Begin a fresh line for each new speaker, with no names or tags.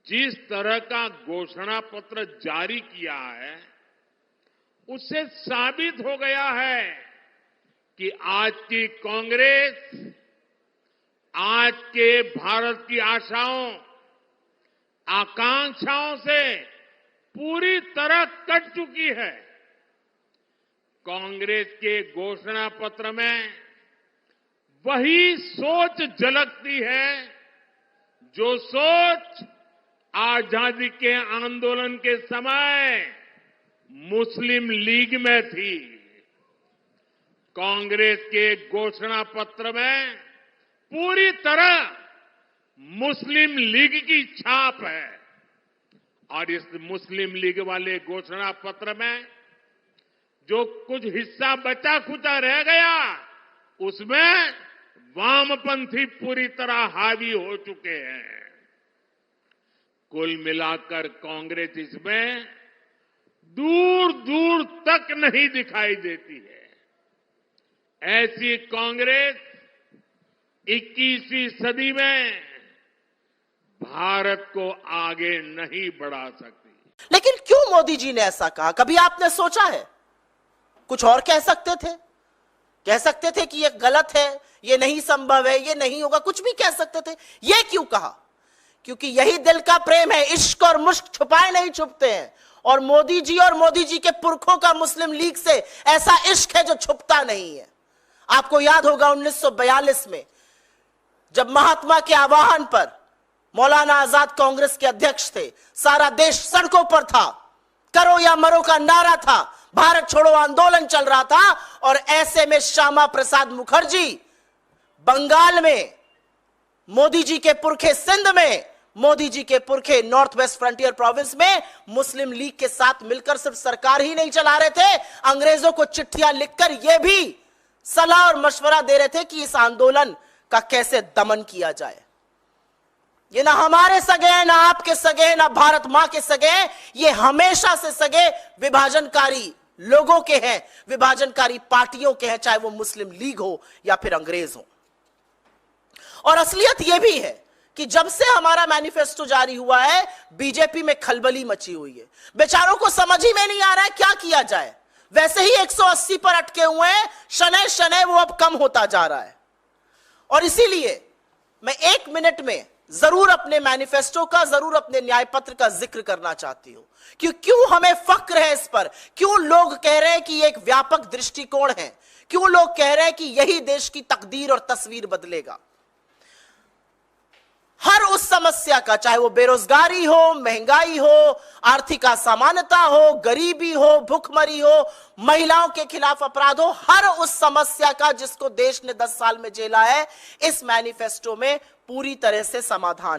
जिस तरह का घोषणा पत्र जारी किया है उससे साबित हो गया है कि आज की कांग्रेस आज के भारत की आशाओं आकांक्षाओं से पूरी तरह कट चुकी है। कांग्रेस के घोषणा पत्र में वही सोच झलकती है जो सोच आजादी के आंदोलन के समय मुस्लिम लीग में थी। कांग्रेस के घोषणा पत्र में पूरी तरह मुस्लिम लीग की छाप है और इस मुस्लिम लीग वाले घोषणा पत्र में जो कुछ हिस्सा बचा खुचा रह गया उसमें वामपंथी पूरी तरह हावी हो चुके हैं। कुल मिलाकर कांग्रेस इसमें दूर दूर तक नहीं दिखाई देती है। ऐसी कांग्रेस 21वीं सदी में भारत को आगे नहीं बढ़ा सकती।
लेकिन क्यों मोदी जी ने ऐसा कहा? कभी आपने सोचा है? कुछ और कह सकते थे कि ये गलत है, ये नहीं संभव है, ये नहीं होगा, कुछ भी कह सकते थे। ये क्यों कहा? क्योंकि यही दिल का प्रेम है। इश्क और मुश्क छुपाए नहीं छुपते हैं और मोदी जी के पुरखों का मुस्लिम लीग से ऐसा इश्क है जो छुपता नहीं है। आपको याद होगा 1942 में जब महात्मा के आह्वान पर मौलाना आजाद कांग्रेस के अध्यक्ष थे, सारा देश सड़कों पर था, करो या मरो का नारा था, भारत छोड़ो आंदोलन चल रहा था और ऐसे में श्यामा प्रसाद मुखर्जी बंगाल में, मोदी जी के पुरखे सिंध में, मोदी जी के पुरखे नॉर्थ वेस्ट फ्रंटियर प्रोविंस में मुस्लिम लीग के साथ मिलकर सिर्फ सरकार ही नहीं चला रहे थे, अंग्रेजों को चिट्ठियां लिखकर यह भी सलाह और मशवरा दे रहे थे कि इस आंदोलन का कैसे दमन किया जाए। ये ना हमारे सगे हैं, ना आपके सगे हैं, ना भारत मां के सगे हैं, ये हमेशा से सगे विभाजनकारी लोगों के हैं, विभाजनकारी पार्टियों के हैं, चाहे वो मुस्लिम लीग हो या फिर अंग्रेज हो। और असलियत यह भी है कि जब से हमारा मैनिफेस्टो जारी हुआ है बीजेपी में खलबली मची हुई है। बेचारों को समझ ही में नहीं आ रहा है क्या किया जाए। वैसे ही 180 पर अटके हुए हैं, शनै शनै वो अब कम होता जा रहा है। और इसीलिए मैं 1 मिनट में जरूर अपने मैनिफेस्टो का, जरूर अपने न्याय पत्र का जिक्र करना चाहती हूं कि क्यों हमें फक्र है इस पर, क्यों लोग कह रहे हैं कि एक व्यापक दृष्टिकोण है, क्यों लोग कह रहे हैं कि यही देश की तकदीर और तस्वीर बदलेगा। हर उस समस्या का, चाहे वो बेरोजगारी हो, महंगाई हो, आर्थिक असमानता हो, गरीबी हो, भूखमरी हो, महिलाओं के खिलाफ अपराध हो, हर उस समस्या का जिसको देश ने 10 साल में झेला है, इस मैनिफेस्टो में पूरी तरह से समाधान है।